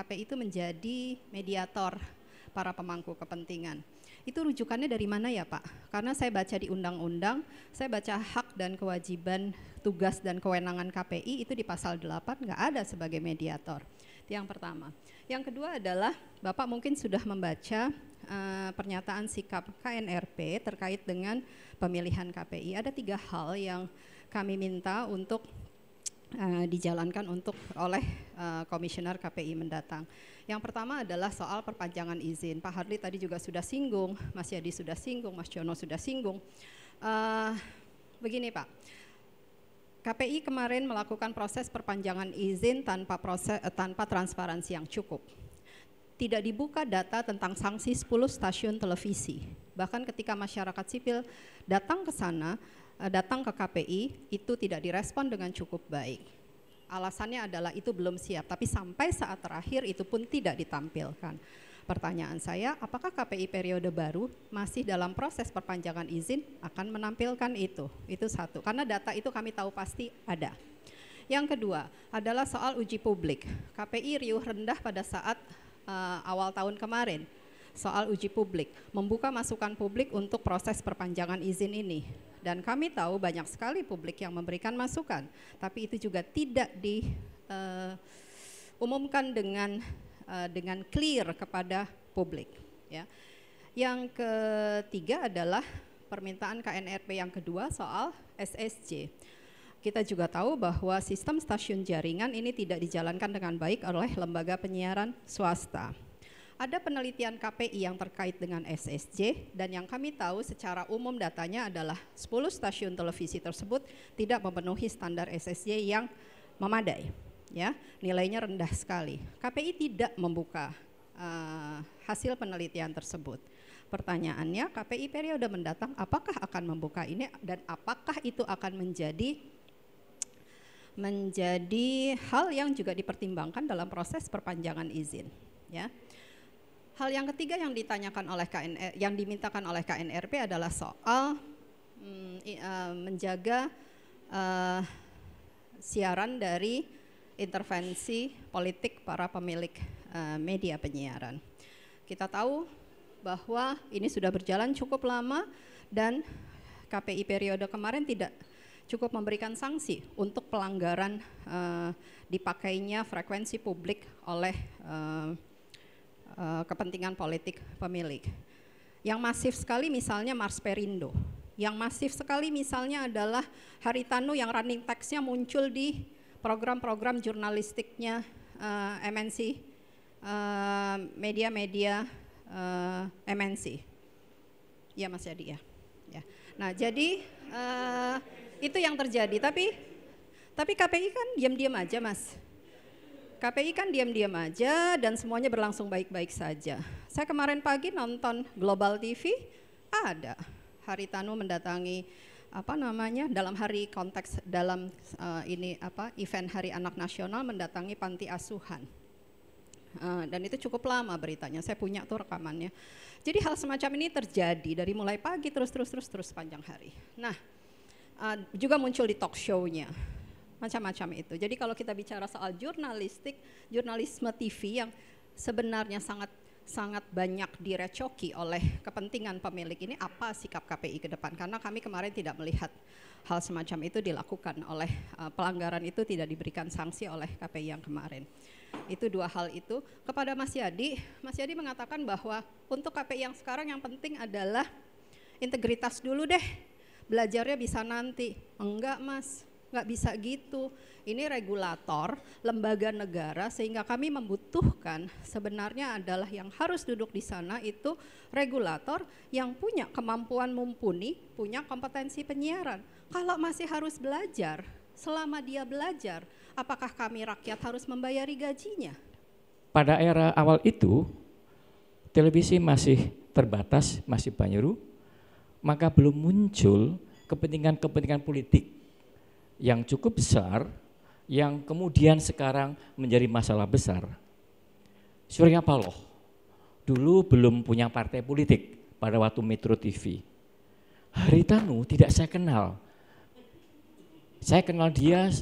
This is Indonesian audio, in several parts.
KPI itu menjadi mediator para pemangku kepentingan. Itu rujukannya dari mana ya Pak? Karena saya baca di undang-undang, saya baca hak dan kewajiban, tugas dan kewenangan KPI itu di pasal 8 nggak ada sebagai mediator. Itu yang pertama. Yang kedua adalah Bapak mungkin sudah membaca pernyataan sikap KNRP terkait dengan pemilihan KPI. Ada 3 hal yang kami minta untuk dijalankan oleh komisioner KPI mendatang. Yang pertama adalah soal perpanjangan izin. Pak Hardli tadi juga sudah singgung, Mas Yadi sudah singgung, Mas Jono sudah singgung. Begini Pak, KPI kemarin melakukan proses perpanjangan izin tanpa transparansi yang cukup. Tidak dibuka data tentang sanksi 10 stasiun televisi. Bahkan ketika masyarakat sipil datang ke sana, datang ke KPI, itu tidak direspon dengan cukup baik. Alasannya adalah itu belum siap, tapi sampai saat terakhir itu pun tidak ditampilkan. Pertanyaan saya, apakah KPI periode baru masih dalam proses perpanjangan izin akan menampilkan itu? Itu satu, karena data itu kami tahu pasti ada. Yang kedua adalah soal uji publik. KPI riuh rendah pada saat awal tahun kemarin soal uji publik, membuka masukan publik untuk proses perpanjangan izin ini. Dan kami tahu banyak sekali publik yang memberikan masukan, tapi itu juga tidak diumumkan dengan clear kepada publik. Ya. Yang ketiga adalah permintaan KNRP yang kedua soal SSJ. Kita juga tahu bahwa sistem stasiun jaringan ini tidak dijalankan dengan baik oleh lembaga penyiaran swasta. Ada penelitian KPI yang terkait dengan SSJ dan yang kami tahu secara umum datanya adalah 10 stasiun televisi tersebut tidak memenuhi standar SSJ yang memadai, ya, nilainya rendah sekali. KPI tidak membuka hasil penelitian tersebut. Pertanyaannya, KPI periode mendatang apakah akan membuka ini dan apakah itu akan menjadi hal yang juga dipertimbangkan dalam proses perpanjangan izin, ya. Hal yang ketiga yang dimintakan oleh KNRP adalah soal menjaga siaran dari intervensi politik para pemilik media penyiaran. Kita tahu bahwa ini sudah berjalan cukup lama dan KPI periode kemarin tidak cukup memberikan sanksi untuk pelanggaran dipakainya frekuensi publik oleh kepentingan politik pemilik. Yang masif sekali misalnya Mars Perindo. Yang masif sekali misalnya adalah Haritanu yang running text-nya muncul di program-program jurnalistiknya MNC, media-media MNC. Ya Mas Yadi ya. Nah jadi itu yang terjadi. Tapi KPI kan diam-diam aja Mas. KPI kan diam-diam aja dan semuanya berlangsung baik-baik saja. Saya kemarin pagi nonton Global TV, ada Haritanu mendatangi event Hari Anak Nasional mendatangi panti asuhan. Dan itu cukup lama beritanya, saya punya tuh rekamannya. Jadi hal semacam ini terjadi dari mulai pagi terus sepanjang hari. Nah, juga muncul di talk show-nya. Macam-macam itu. Jadi kalau kita bicara soal jurnalisme TV yang sebenarnya sangat banyak direcoki oleh kepentingan pemilik ini, apa sikap KPI ke depan? Karena kami kemarin tidak melihat hal semacam itu dilakukan oleh pelanggaran itu tidak diberikan sanksi oleh KPI yang kemarin. Itu dua hal itu. Kepada Mas Yadi mengatakan bahwa untuk KPI yang sekarang yang penting adalah integritas dulu deh, belajarnya bisa nanti. Enggak Mas, nggak bisa gitu. Ini regulator, lembaga negara, sehingga kami membutuhkan sebenarnya adalah yang harus duduk di sana itu regulator yang punya kemampuan mumpuni, punya kompetensi penyiaran. Kalau masih harus belajar, selama dia belajar, apakah kami rakyat harus membayari gajinya? Pada era awal itu, televisi masih terbatas, masih banyak, maka belum muncul kepentingan-kepentingan politik yang cukup besar, yang kemudian sekarang menjadi masalah besar. Surya Paloh dulu belum punya partai politik pada waktu Metro TV. Haritanu tidak saya kenal. Saya kenal dia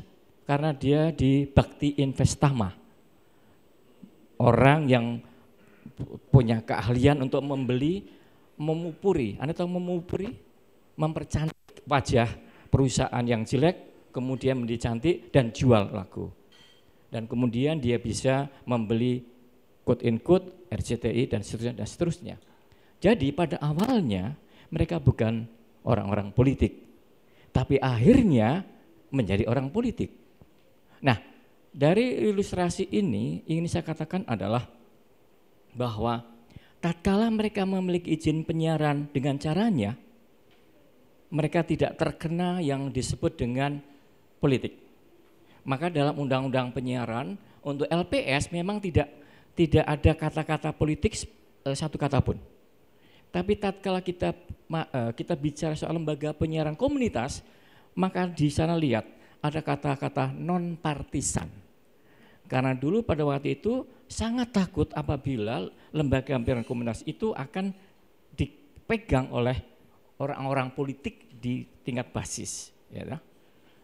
karena dia di Bakti Investama. orang yang punya keahlian untuk memupuri, Anda tahu memupuri? Mempercantik wajah perusahaan yang jelek, kemudian menjadi cantik dan jual laku. Dan kemudian dia bisa membeli quote in quote, RCTI dan seterusnya dan seterusnya. Jadi pada awalnya mereka bukan orang-orang politik, tapi akhirnya menjadi orang politik. Nah, dari ilustrasi ini ingin saya katakan adalah bahwa tatkala mereka memiliki izin penyiaran dengan caranya, mereka tidak terkena yang disebut dengan politik. Maka dalam undang-undang penyiaran untuk LPS memang tidak ada kata-kata politik satu kata pun. Tapi tatkala kita bicara soal lembaga penyiaran komunitas, maka di sana lihat ada kata-kata non partisan. Karena dulu pada waktu itu sangat takut apabila lembaga penyiaran komunitas itu akan dipegang oleh orang-orang politik di tingkat basis. Ya.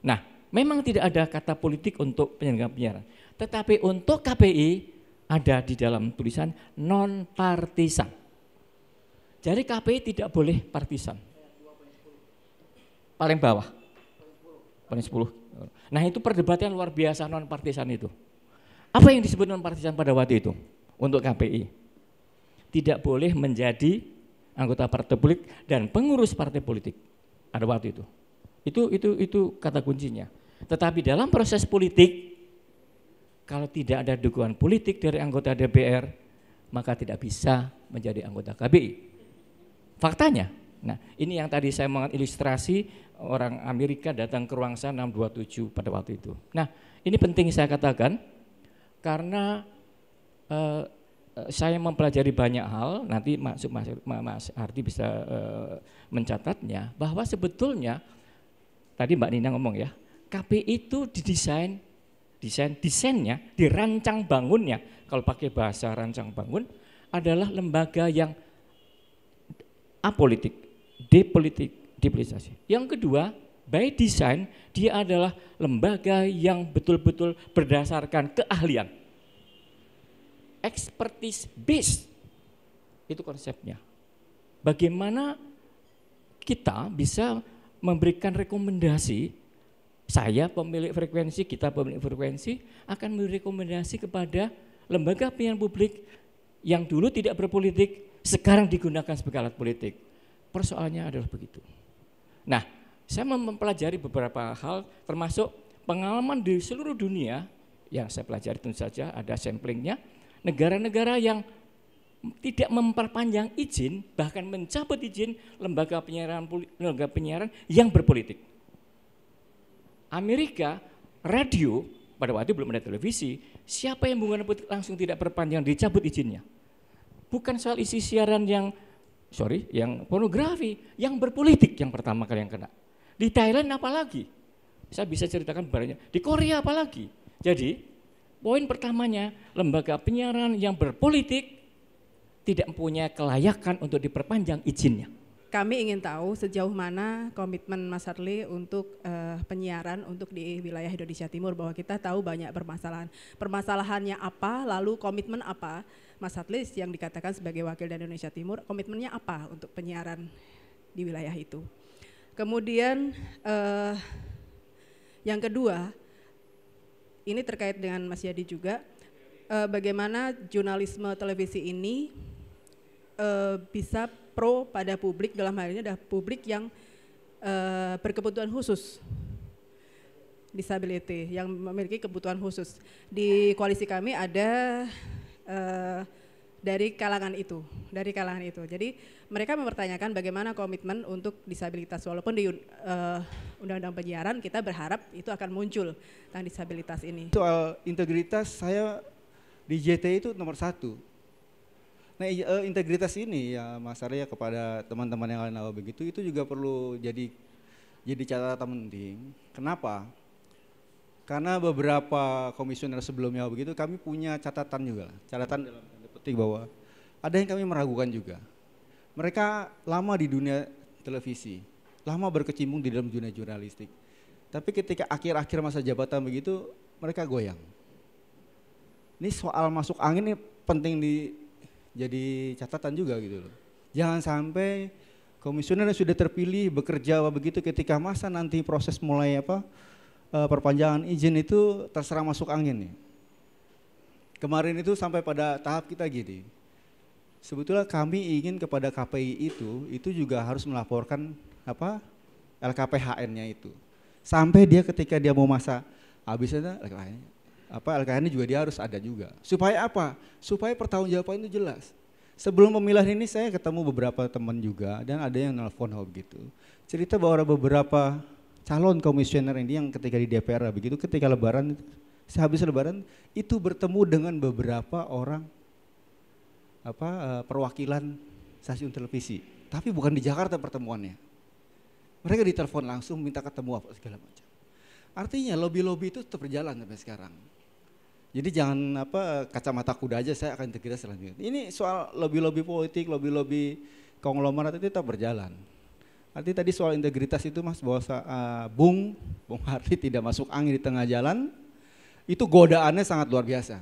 Nah, memang tidak ada kata politik untuk penyelenggara penyiaran, tetapi untuk KPI ada di dalam tulisan non partisan. Jadi KPI tidak boleh partisan. Paling bawah. Paling 10. Nah, itu perdebatan luar biasa non partisan itu. Apa yang disebut non partisan pada waktu itu untuk KPI? Tidak boleh menjadi anggota partai politik dan pengurus partai politik pada waktu itu. Itu kata kuncinya. Tetapi dalam proses politik, kalau tidak ada dukungan politik dari anggota DPR, maka tidak bisa menjadi anggota KPI. Faktanya. Nah, ini yang tadi saya mengilustrasi orang Amerika datang ke ruang sana 627 pada waktu itu. Nah, ini penting saya katakan karena saya mempelajari banyak hal, nanti Mas Ardi bisa mencatatnya, bahwa sebetulnya tadi Mbak Nina ngomong ya, KPI itu desainnya, dirancang bangunnya, kalau pakai bahasa rancang bangun, adalah lembaga yang apolitik, depolitisasi. Yang kedua, by design dia adalah lembaga yang betul-betul berdasarkan keahlian, expertise based, itu konsepnya. Bagaimana kita bisa memberikan rekomendasi, saya pemilik frekuensi, kita pemilik frekuensi akan memberi rekomendasi kepada lembaga penyiaran publik yang dulu tidak berpolitik, sekarang digunakan sebagai alat politik. Persoalannya adalah begitu. Nah, saya mempelajari beberapa hal termasuk pengalaman di seluruh dunia yang saya pelajari, tentu saja ada samplingnya, negara-negara yang tidak memperpanjang izin, bahkan mencabut izin lembaga penyiaran yang berpolitik. Amerika, radio, pada waktu itu belum ada televisi, siapa yang menggunakan politik langsung tidak perpanjang, dicabut izinnya. Bukan soal isi siaran yang pornografi, yang berpolitik yang pertama kali yang kena. Di Thailand apalagi, saya bisa ceritakan banyak. Di Korea apalagi. Jadi poin pertamanya, lembaga penyiaran yang berpolitik tidak mempunyai kelayakan untuk diperpanjang izinnya. Kami ingin tahu sejauh mana komitmen Mas Harli untuk penyiaran untuk di wilayah Indonesia Timur, bahwa kita tahu banyak permasalahan. Permasalahannya apa, lalu komitmen apa Mas Harli yang dikatakan sebagai wakil dari Indonesia Timur, komitmennya apa untuk penyiaran di wilayah itu. Kemudian yang kedua, ini terkait dengan Mas Yadi juga, bagaimana jurnalisme televisi ini bisa pro pada publik, dalam hal ini adalah publik yang berkebutuhan khusus, disability, yang memiliki kebutuhan khusus. Di koalisi kami ada dari kalangan itu. Jadi mereka mempertanyakan bagaimana komitmen untuk disabilitas, walaupun di undang-undang penyiaran kita berharap itu akan muncul tentang disabilitas ini. Soal integritas, saya di JTI itu nomor 1. Nah, integritas ini ya Mas Arya, kepada teman-teman yang lain begitu, itu juga perlu jadi catatan penting. Kenapa? Karena beberapa komisioner sebelumnya begitu, kami punya catatan juga, catatan dalam tanda petik bahwa ada yang kami meragukan juga. Mereka lama di dunia televisi, lama berkecimpung di dalam dunia jurnalistik. Tapi ketika akhir-akhir masa jabatan begitu, mereka goyang. Ini soal masuk angin ini penting jadi catatan juga gitu loh. Jangan sampai komisioner yang sudah terpilih bekerja begitu ketika masa nanti proses mulai perpanjangan izin itu terserah masuk angin nih. Kemarin itu sampai pada tahap kita gini. Sebetulnya kami ingin kepada KPI itu juga harus melaporkan LKPHN-nya itu. Sampai dia ketika dia mau masa habisnya LKPHN juga dia harus ada juga. Supaya apa? Supaya pertanggungjawaban itu jelas. Sebelum pemilihan ini saya ketemu beberapa teman juga dan ada yang nelfon begitu. Cerita bahwa beberapa calon komisioner ini yang ketika di DPR begitu ketika lebaran, sehabis lebaran itu bertemu dengan beberapa orang perwakilan stasiun televisi. Tapi bukan di Jakarta pertemuannya. Mereka ditelepon langsung minta ketemu apa segala macam. Artinya lobby-lobby itu tetap berjalan sampai sekarang. Jadi jangan kacamata kuda aja saya akan integritas selanjutnya. Ini soal lobby-lobby politik, lobby-lobby konglomerat itu tetap berjalan. Artinya tadi soal integritas itu Mas bahwa Bung Harli tidak masuk angin di tengah jalan, itu godaannya sangat luar biasa.